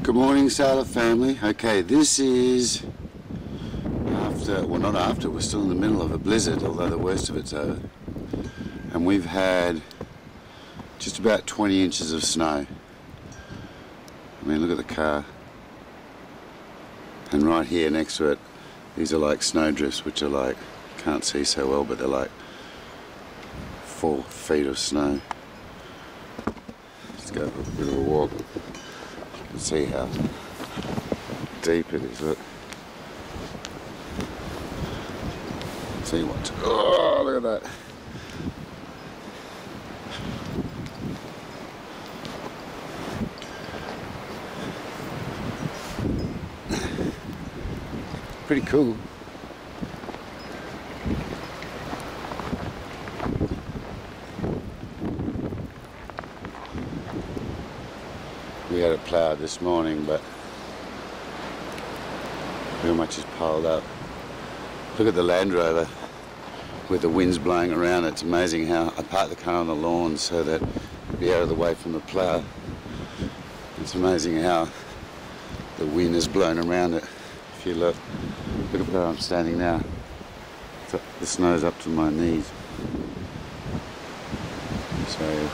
Good morning, Sailor family. Okay, this is after, well not after, we're still in the middle of a blizzard, although the worst of it's over. And we've had just about 20 inches of snow. I mean, look at the car. And right here next to it, these are like snowdrifts, which are like, can't see so well, but they're like 4 feet of snow. Let's go for a bit of a walk. You can see how deep it is. Look. See what? Oh, look at that. Pretty cool. We had it ploughed this morning, but pretty much is piled up. Look at the Land Rover with the winds blowing around. It's amazing how I parked the car on the lawn so that it'd be out of the way from the plough. It's amazing how the wind is blowing around it. If you look at where I'm standing now. The snow's up to my knees. So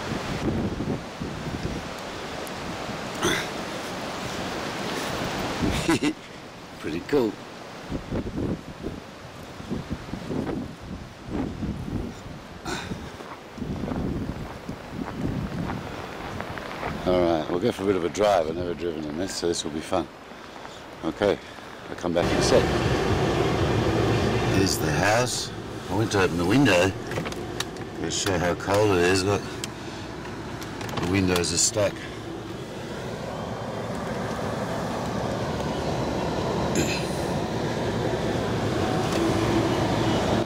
pretty cool. Alright, we'll go for a bit of a drive. I've never driven in this, so this will be fun. Okay, I'll come back in a sec. Here's the house. I went to open the window to show how cold it is. Look, the windows are stuck.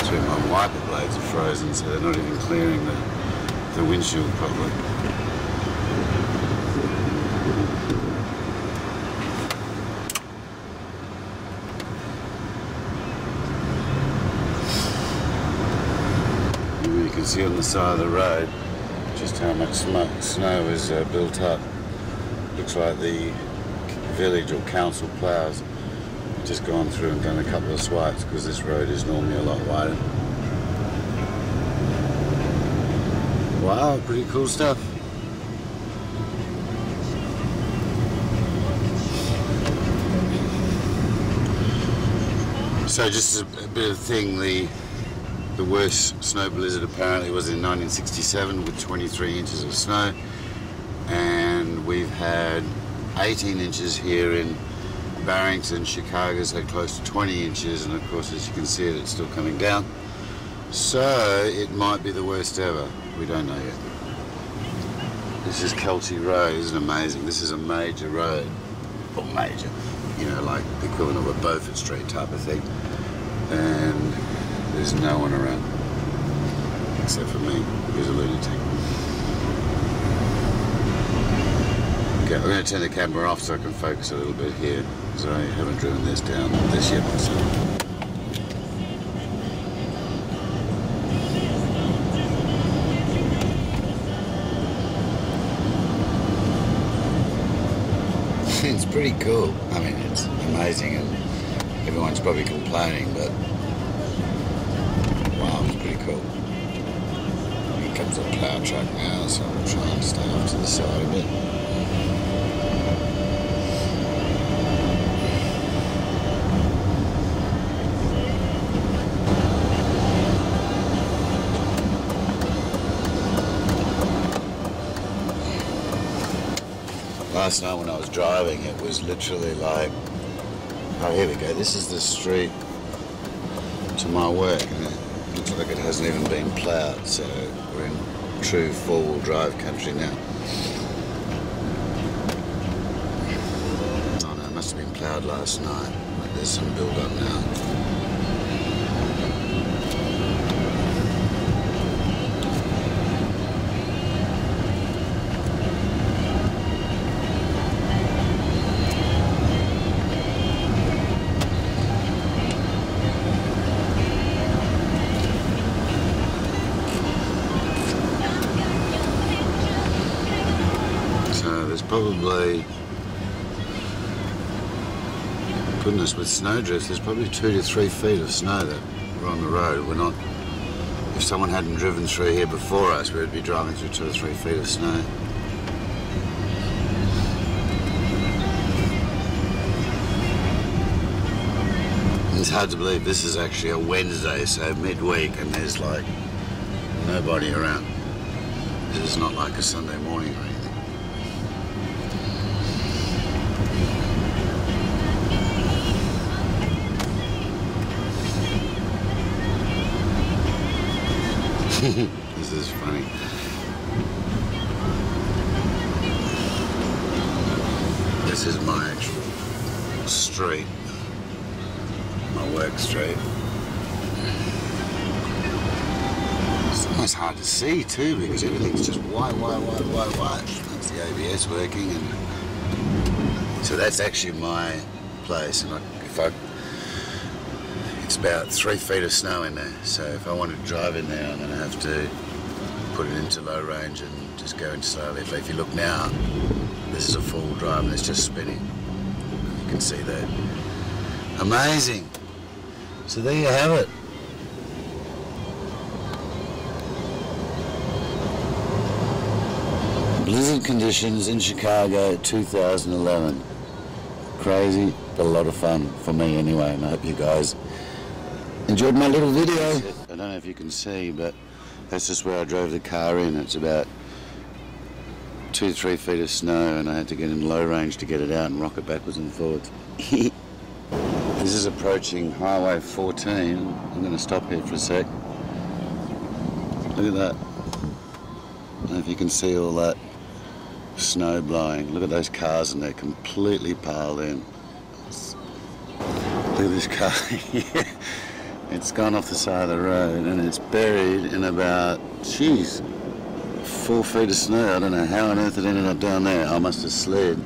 So my wiper blades are frozen, so they're not even clearing the windshield properly. You can see on the side of the road just how much snow is built up. Looks like the village or council ploughs have just gone through and done a couple of swipes because this road is normally a lot wider. Wow, pretty cool stuff. So just a bit of thing, the worst snow blizzard apparently was in 1967 with 23 inches of snow, and we've had 18 inches here in Barrington. Chicago's had close to 20 inches, and of course as you can see it's still coming down. So it might be the worst ever. We don't know yet. This is Kelty Road. Isn't it amazing? This is a major road. Well, major. You know, like the equivalent of a Beaufort Street type of thing. And there's no one around. Except for me, who's a lunatic. Okay, I'm going to turn the camera off so I can focus a little bit here, because I haven't driven this down this yet myself. It's pretty cool. I mean, it's amazing, and everyone's probably complaining, but wow, it's pretty cool. Here comes a plough truck now, so I'm trying to stay off to the side a bit. Last night when I was driving, it was literally like, oh, here we go, this is the street to my work, and it looks like it hasn't even been ploughed, so we're in true four-wheel drive country now. Oh no, it must have been ploughed last night, but there's some build-up now. Probably goodness, with snowdrifts, there's probably 2 to 3 feet of snow that were on the road. We're not, if someone hadn't driven through here before us, we'd be driving through 2 or 3 feet of snow. It's hard to believe this is actually a Wednesday, so midweek, and there's like nobody around. This is not like a Sunday morning or anything. This is funny. This is my actual street. My work street. It's almost hard to see too because everything's just white. That's the ABS working, and so that's actually my place. And it's about 3 feet of snow in there. So if I want to drive in there, I'm going to have to put it into low range and just go in slowly. But if you look now, this is a full drive and it's just spinning. You can see that. Amazing. So there you have it. Blizzard conditions in Chicago 2011. Crazy, but a lot of fun for me anyway, and I hope you guys enjoyed my little video. I don't know if you can see, but that's just where I drove the car in. It's about 2 to 3 feet of snow, and I had to get in low range to get it out and rock it backwards and forwards. This is approaching Highway 14. I'm going to stop here for a sec. Look at that. I don't know if you can see all that snow blowing. Look at those cars, and they're completely piled in. Look at this car. It's gone off the side of the road and it's buried in about, 4 feet of snow. I don't know how on earth it ended up down there. I must have slid.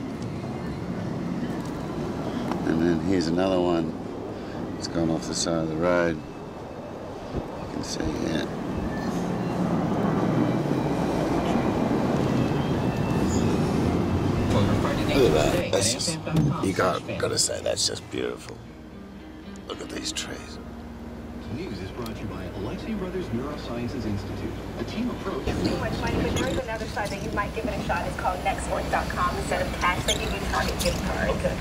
And then here's another one. It's gone off the side of the road. You can see here. Look at that. That's just, you got to say, that's just beautiful. Look at these trees. News is brought to you by Alexei Brothers Neurosciences Institute. A team approach. Too much money, but there is another site that you might give it a shot. It's called nextwork.com. Instead of cash, they give you a Target gift card. Okay.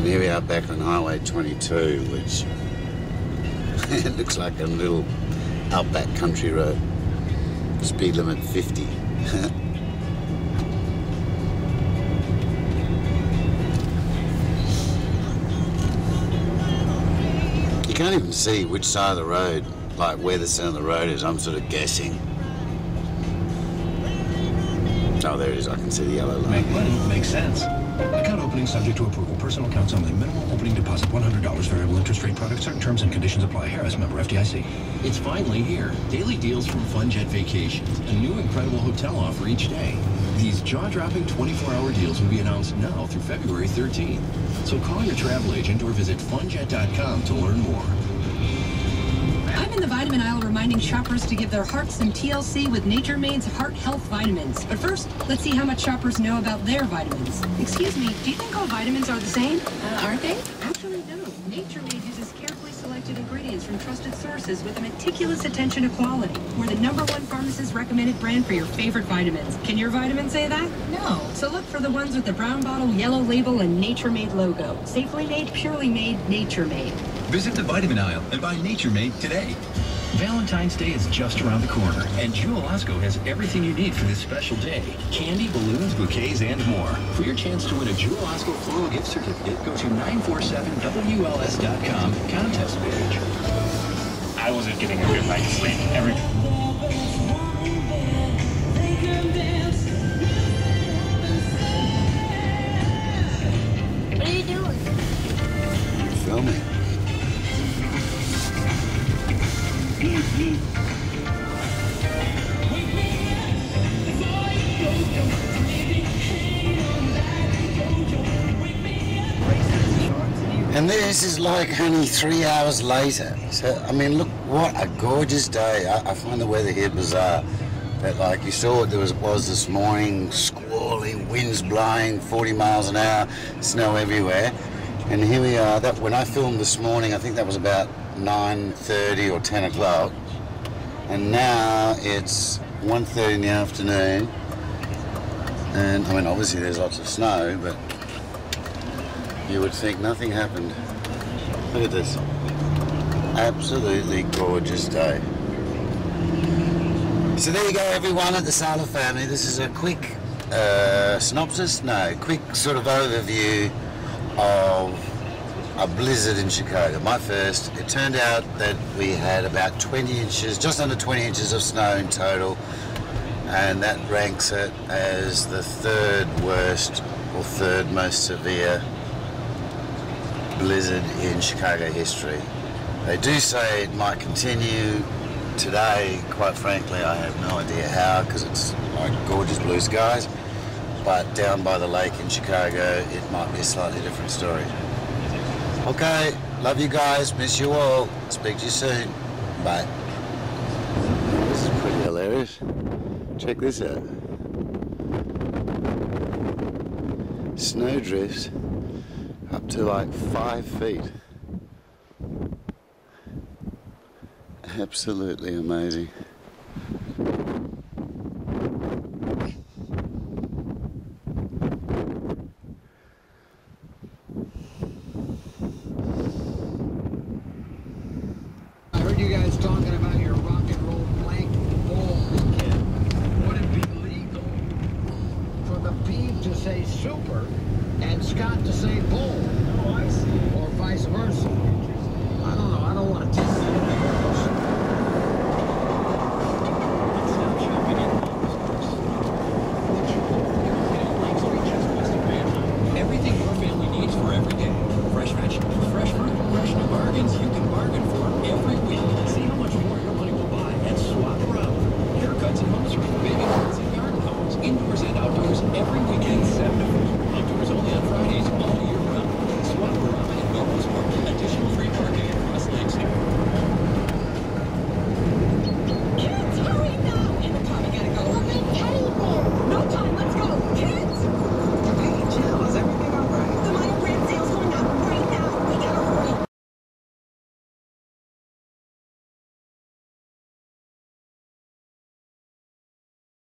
Here we are back on Highway 22, which it looks like a little outback country road. Speed limit 50. You can't even see which side of the road, like where the center of the road is. I'm sort of guessing. Oh, there it is. I can see the yellow line. Make money, makes sense. Account opening subject to approval. Personal accounts only. Minimum opening deposit $100. Variable interest rate product. Certain terms and conditions apply. Harris, member FDIC. It's finally here. Daily deals from FunJet Vacations. A new incredible hotel offer each day. These jaw-dropping 24-hour deals will be announced now through February 13th. So call your travel agent or visit funjet.com to learn more. I'm in the vitamin aisle reminding shoppers to give their hearts some TLC with Nature Made's Heart Health Vitamins. But first, let's see how much shoppers know about their vitamins. Excuse me, do you think all vitamins are the same? Aren't they? Actually, no. Nature Made uses carefully selected ingredients from trusted sources with a meticulous attention to quality. We're the #1 pharmacist recommended brand for your favorite vitamins. Can your vitamin say that? No. So look for the ones with the brown bottle, yellow label, and Nature Made logo. Safely made, purely made, Nature Made. Visit the vitamin aisle and buy Nature Made today. Valentine's Day is just around the corner, and Jewel Osco has everything you need for this special day. Candy, balloons, bouquets, and more. For your chance to win a Jewel Osco floral gift certificate, go to 947WLS.com contest page. I wasn't getting a good night's sleep. What are you doing? Filming. And this is like only 3 hours later. So, I mean, look, what a gorgeous day. I find the weather here bizarre. That, like, you saw what there was this morning, squalling, winds blowing, 40 miles an hour, snow everywhere. And here we are. That when I filmed this morning, I think that was about 9:30 or 10 o'clock. And now it's 1:30 in the afternoon. And, I mean, obviously there's lots of snow, but you would think nothing happened. Look at this. Absolutely gorgeous day. So there you go, everyone at the Sala family. This is a quick synopsis? No, quick sort of overview of a blizzard in Chicago. My first. It turned out that we had about 20 inches, just under 20 inches of snow in total, and that ranks it as the third worst or third most severe blizzard in Chicago history. They do say it might continue today. Quite frankly, I have no idea how, because it's like gorgeous blue skies, but down by the lake in Chicago it might be a slightly different story. Okay, love you guys, miss you all, speak to you soon, bye. This is pretty hilarious. Check this out. Snowdrifts up to like 5 feet. Absolutely amazing. I heard you guys talking about your rock and roll blank ball weekend. Would it be legal for the P to say super and Scott to say bull? Oh, I see. Or vice versa?